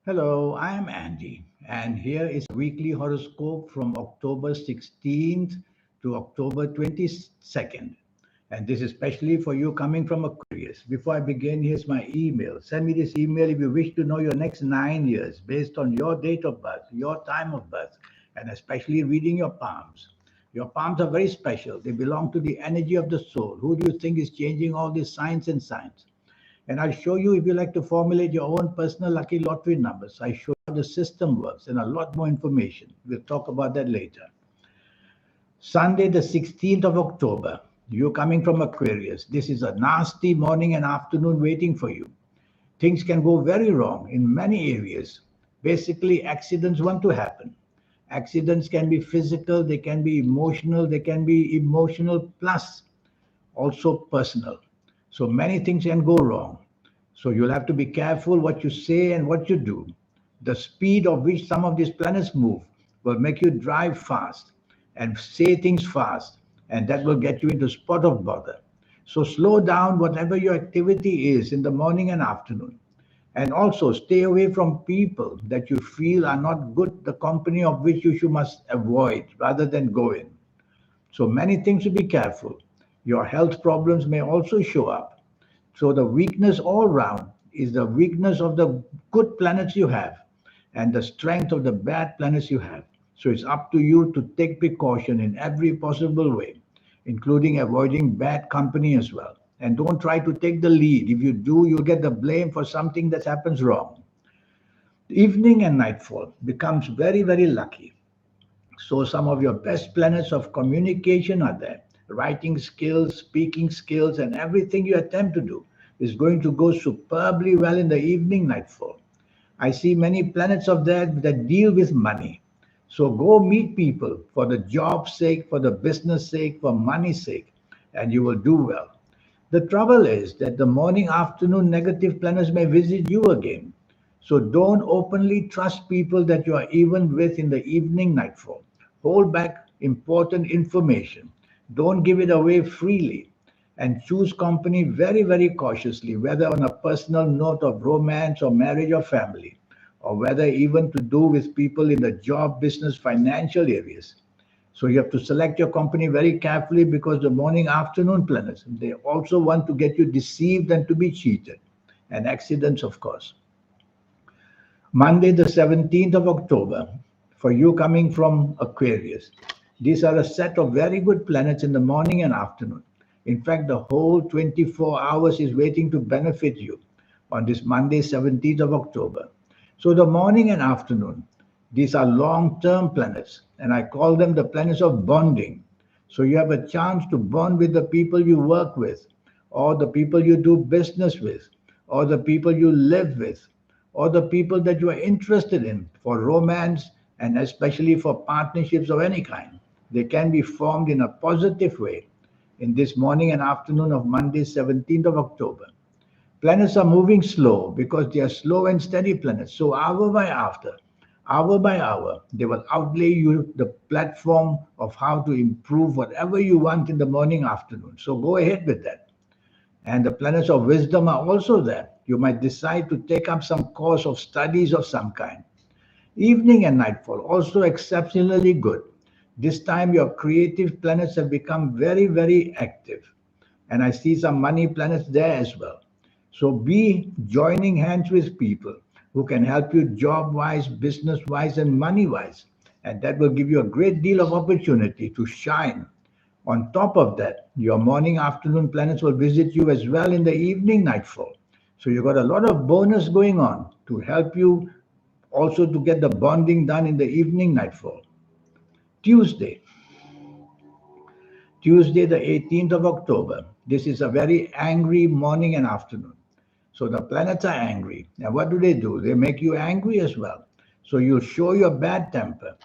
Hello, I am Andy, and here is a weekly horoscope from October 16th to October 22nd. And this is especially for you coming from Aquarius. Before I begin, here's my email. Send me this email if you wish to know your next 9 years based on your date of birth, your time of birth, and especially reading your palms. Your palms are very special. They belong to the energy of the soul. Who do you think is changing all these signs and signs? And I'll show you if you like to formulate your own personal lucky lottery numbers. I show you how the system works and a lot more information. We'll talk about that later. Sunday, the 16th of October. You're coming from Aquarius. This is a nasty morning and afternoon waiting for you. Things can go very wrong in many areas. Basically, accidents want to happen. Accidents can be physical, they can be emotional, they can be emotional plus also personal. So many things can go wrong. So you'll have to be careful what you say and what you do. The speed of which some of these planets move will make you drive fast and say things fast, and that will get you into spot of bother. So slow down whatever your activity is in the morning and afternoon. And also stay away from people that you feel are not good, the company of which you should must avoid rather than go in. So many things to be careful. Your health problems may also show up. So the weakness all round is the weakness of the good planets you have and the strength of the bad planets you have. So it's up to you to take precaution in every possible way, including avoiding bad company as well. And don't try to take the lead. If you do, you'll get the blame for something that happens wrong. Evening and nightfall becomes very, very lucky. So some of your best planets of communication are there. Writing skills, speaking skills, and everything you attempt to do is going to go superbly well in the evening nightfall. I see many planets of that deal with money. So go meet people for the job's sake, for the business sake, for money's sake, and you will do well. The trouble is that the morning afternoon negative planets may visit you again. So don't openly trust people that you are even with in the evening nightfall. Hold back important information. Don't give it away freely. And choose company very, very cautiously, whether on a personal note of romance or marriage or family, or whether even to do with people in the job, business, financial areas. So you have to select your company very carefully because the morning afternoon planets, they also want to get you deceived and to be cheated. And accidents, of course. Monday, the 17th of October, for you coming from Aquarius. These are a set of very good planets in the morning and afternoon. In fact, the whole 24 hours is waiting to benefit you on this Monday, 17th of October. So the morning and afternoon, these are long-term planets, and I call them the planets of bonding. So you have a chance to bond with the people you work with, or the people you do business with, or the people you live with, or the people that you are interested in for romance and especially for partnerships of any kind. They can be formed in a positive way in this morning and afternoon of Monday, 17th of October. Planets are moving slow because they are slow and steady planets. So hour by hour, they will outlay you the platform of how to improve whatever you want in the morning, afternoon. So go ahead with that. And the planets of wisdom are also there. You might decide to take up some course of studies of some kind. Evening and nightfall also exceptionally good. This time your creative planets have become very, very active. And I see some money planets there as well. So be joining hands with people who can help you job wise, business wise, and money wise. And that will give you a great deal of opportunity to shine. On top of that, your morning afternoon planets will visit you as well in the evening nightfall. So you got a lot of bonus going on to help you also to get the bonding done in the evening nightfall. Tuesday, Tuesday, the 18th of October. This is a very angry morning and afternoon. So the planets are angry. And what do? They make you angry as well. So you show your bad temper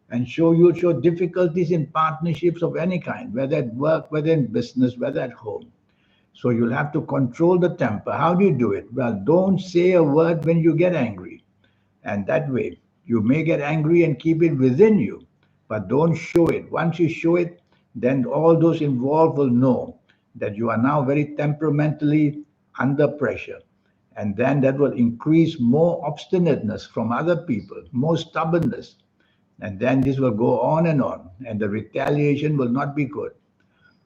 and you'll show difficulties in partnerships of any kind, whether at work, whether in business, whether at home. So you'll have to control the temper. How do you do it? Well, don't say a word when you get angry. And that way, you may get angry and keep it within you, but don't show it. Once you show it, then all those involved will know that you are now very temperamentally under pressure. And then that will increase more obstinateness from other people, more stubbornness. And then this will go on, and the retaliation will not be good.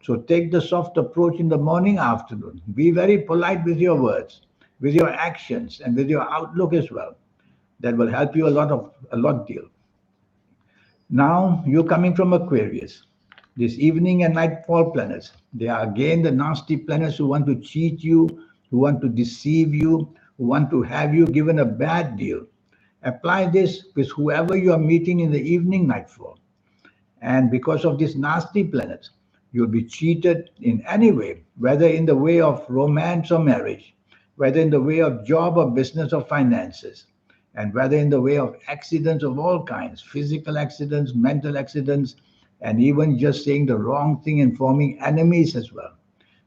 So take the soft approach in the morning, afternoon. Be very polite with your words, with your actions, and with your outlook as well. That will help you a lot deal. Now you're coming from Aquarius. This evening and nightfall planets, they are again the nasty planets who want to cheat you, who want to deceive you, who want to have you given a bad deal. Apply this with whoever you are meeting in the evening nightfall. And because of these nasty planets, you'll be cheated in any way, whether in the way of romance or marriage, whether in the way of job or business or finances, and whether in the way of accidents of all kinds, physical accidents, mental accidents, and even just saying the wrong thing and forming enemies as well.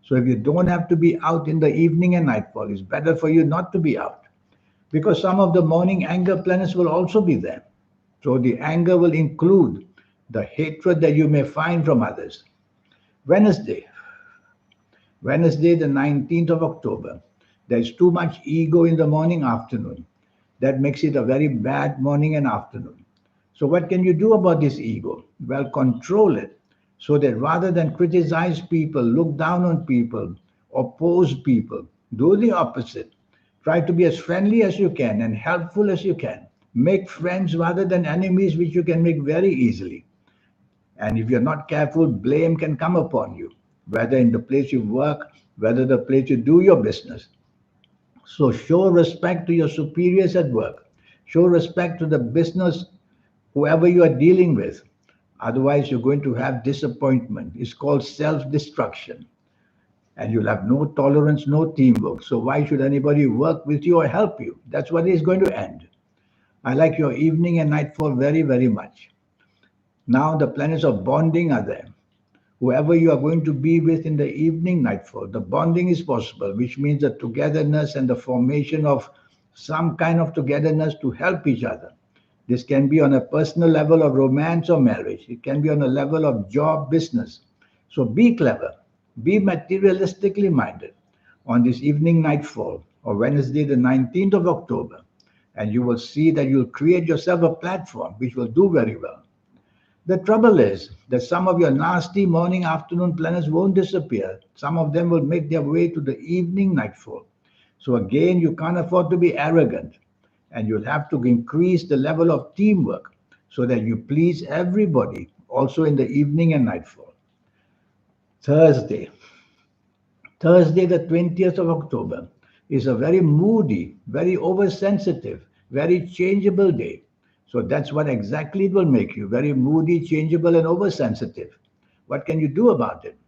So if you don't have to be out in the evening and nightfall, it's better for you not to be out, because some of the morning anger planets will also be there. So the anger will include the hatred that you may find from others. Wednesday, Wednesday, the 19th of October. There's too much ego in the morning, afternoon. That makes it a very bad morning and afternoon. So, what can you do about this ego? Well, control it so that rather than criticize people, look down on people, oppose people, do the opposite. Try to be as friendly as you can and helpful as you can. Make friends rather than enemies, which you can make very easily. And if you're not careful, blame can come upon you, whether in the place you work, whether the place you do your business. So show respect to your superiors at work. Show respect to the business, whoever you are dealing with. Otherwise, you're going to have disappointment. It's called self destruction. And you'll have no tolerance, no teamwork. So why should anybody work with you or help you? That's what is going to end. I like your evening and nightfall very, very much. Now the planets of bonding are there. Whoever you are going to be with in the evening nightfall, the bonding is possible, which means the togetherness and the formation of some kind of togetherness to help each other. This can be on a personal level of romance or marriage. It can be on a level of job, business. So be clever, be materialistically minded on this evening nightfall or Wednesday, the 19th of October, and you will see that you'll create yourself a platform which will do very well. The trouble is that some of your nasty morning afternoon planets won't disappear. Some of them will make their way to the evening nightfall. So again, you can't afford to be arrogant, and you'll have to increase the level of teamwork so that you please everybody also in the evening and nightfall. Thursday. Thursday, the 20th of October, is a very moody, very oversensitive, very changeable day. So that's what exactly it will make you very moody, changeable, and oversensitive. What can you do about it?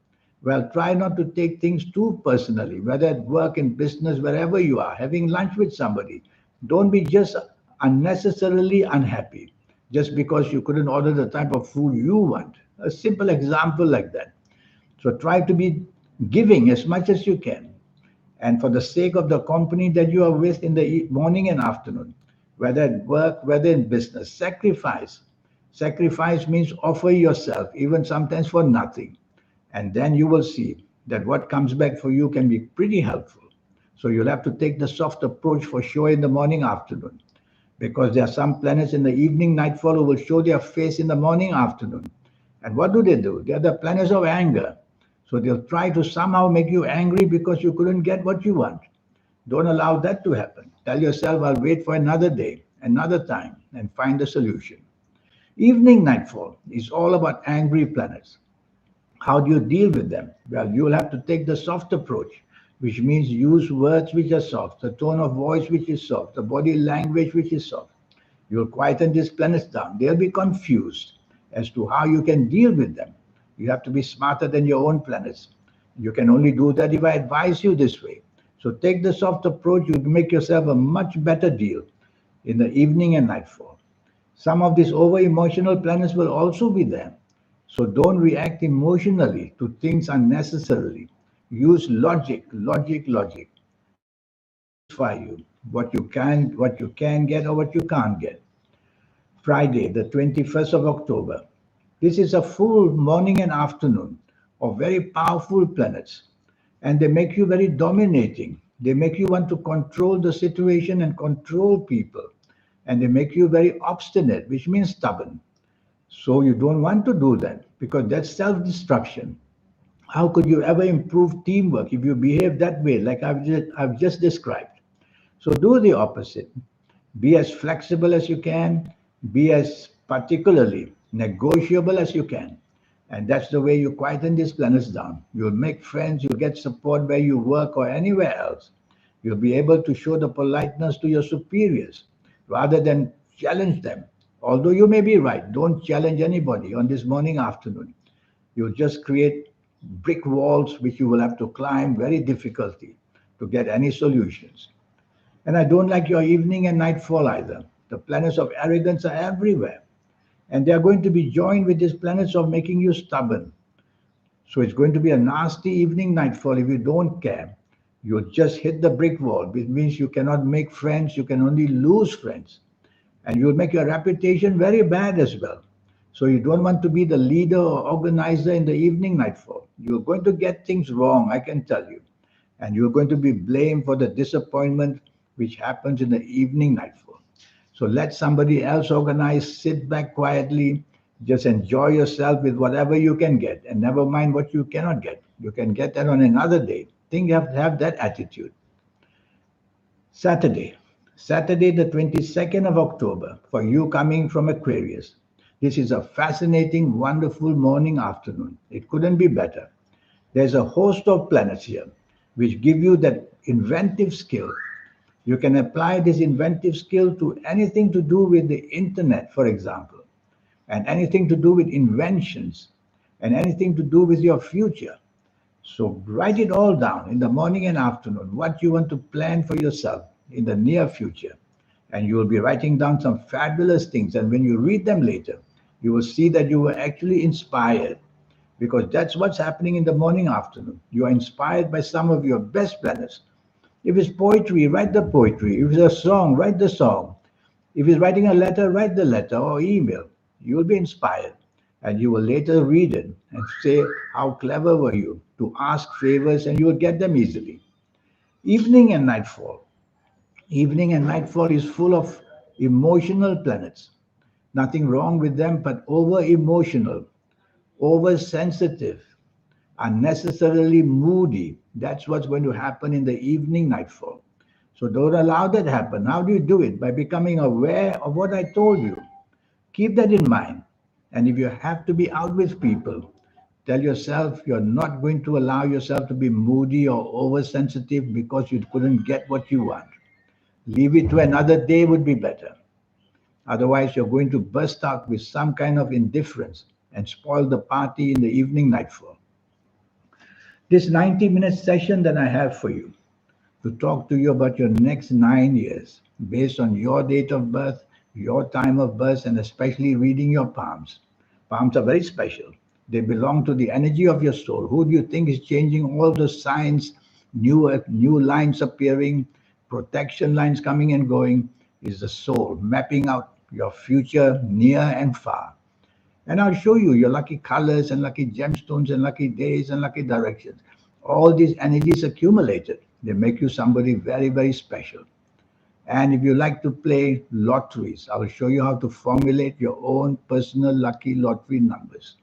Well, try not to take things too personally, whether at work, in business, wherever you are, having lunch with somebody. Don't be just unnecessarily unhappy just because you couldn't order the type of food you want. A simple example like that. So try to be giving as much as you can. And for the sake of the company that you are with in the morning and afternoon, whether at work, whether in business, sacrifice. Sacrifice means offer yourself, even sometimes for nothing. And then you will see that what comes back for you can be pretty helpful. So you'll have to take the soft approach for sure in the morning, afternoon, because there are some planets in the evening, nightfall who will show their face in the morning, afternoon. And what do? They are the planets of anger. So they'll try to somehow make you angry because you couldn't get what you want. Don't allow that to happen. Tell yourself, I'll wait for another day, another time, and find a solution. Evening nightfall is all about angry planets. How do you deal with them? Well, you'll have to take the soft approach, which means use words which are soft, the tone of voice which is soft, the body language which is soft. You'll quieten these planets down. They'll be confused as to how you can deal with them. You have to be smarter than your own planets. You can only do that if I advise you this way. So take the soft approach, you make yourself a much better deal in the evening and nightfall. Some of these over emotional planets will also be there. So don't react emotionally to things unnecessarily. Use logic, logic, logic. That will satisfy you what you can get or what you can't get. Friday, the 21st of October. This is a full morning and afternoon of very powerful planets, and they make you very dominating, They make you want to control the situation and control people. And they make you very obstinate, which means stubborn. So you don't want to do that because that's self-destruction. How could you ever improve teamwork if you behave that way, like I've just described? So do the opposite. Be as flexible as you can, be as particularly negotiable as you can. And that's the way you quieten these planets down. You'll make friends, you'll get support where you work or anywhere else. You'll be able to show the politeness to your superiors rather than challenge them. Although you may be right, don't challenge anybody on this morning, afternoon. You'll just create brick walls which you will have to climb very difficulty to get any solutions. And I don't like your evening and nightfall either. The planets of arrogance are everywhere. And they are going to be joined with these planets of making you stubborn. So it's going to be a nasty evening nightfall if you don't care. You'll just hit the brick wall, which means you cannot make friends, you can only lose friends. And you'll make your reputation very bad as well. So you don't want to be the leader or organizer in the evening nightfall. You're going to get things wrong, I can tell you. And you're going to be blamed for the disappointment which happens in the evening nightfall. So let somebody else organize, sit back quietly, just enjoy yourself with whatever you can get, and never mind what you cannot get. You can get that on another day. Think you have to have that attitude. Saturday. Saturday, the 22nd of October, for you coming from Aquarius. This is a fascinating, wonderful morning, afternoon. It couldn't be better. There's a host of planets here which give you that inventive skill. You can apply this inventive skill to anything to do with the internet, for example, and anything to do with inventions, and anything to do with your future. So write it all down in the morning and afternoon, what you want to plan for yourself in the near future. And you will be writing down some fabulous things. And when you read them later, you will see that you were actually inspired, because that's what's happening in the morning, afternoon. You are inspired by some of your best planets. If it's poetry, write the poetry. If it's a song, write the song. If it's writing a letter, write the letter or email. You will be inspired. And you will later read it and say, how clever were you to ask favors, and you will get them easily. Evening and nightfall. Evening and nightfall is full of emotional planets. Nothing wrong with them, but over emotional, oversensitive, unnecessarily moody. That's what's going to happen in the evening nightfall. So don't allow that to happen. How do you do it? By becoming aware of what I told you. Keep that in mind. And if you have to be out with people, tell yourself you're not going to allow yourself to be moody or oversensitive because you couldn't get what you want. Leave it to another day would be better. Otherwise, you're going to burst out with some kind of indifference and spoil the party in the evening nightfall. This 90-minute session that I have for you to talk to you about your next 9 years based on your date of birth, your time of birth, and especially reading your palms. Palms are very special. They belong to the energy of your soul. Who do you think is changing all the signs, new lines appearing, protection lines coming and going? Is the soul mapping out your future near and far. And I'll show you your lucky colors and lucky gemstones and lucky days and lucky directions. All these energies accumulated, they make you somebody very, very special. And if you like to play lotteries, I'll show you how to formulate your own personal lucky lottery numbers.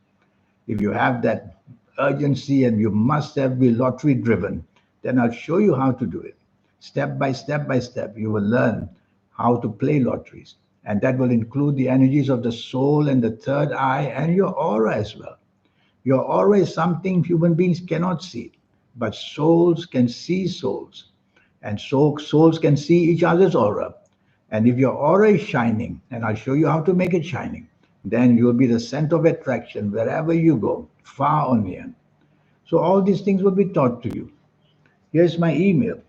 If you have that urgency and you must have be lottery driven, then I'll show you how to do it. Step by step by step, you will learn how to play lotteries. And that will include the energies of the soul and the third eye and your aura as well. Your aura is something human beings cannot see, but souls can see souls. And so souls can see each other's aura. And if your aura is shining, and I'll show you how to make it shining, then you'll be the center of attraction wherever you go, far or near. So all these things will be taught to you. Here's my email.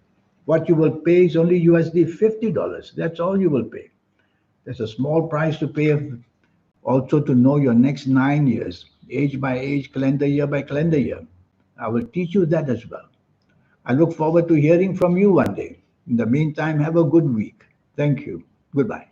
What you will pay is only USD $50. That's all you will pay. There's a small price to pay also to know your next 9 years, age by age, calendar year by calendar year. I will teach you that as well. I look forward to hearing from you one day. In the meantime, have a good week. Thank you. Goodbye.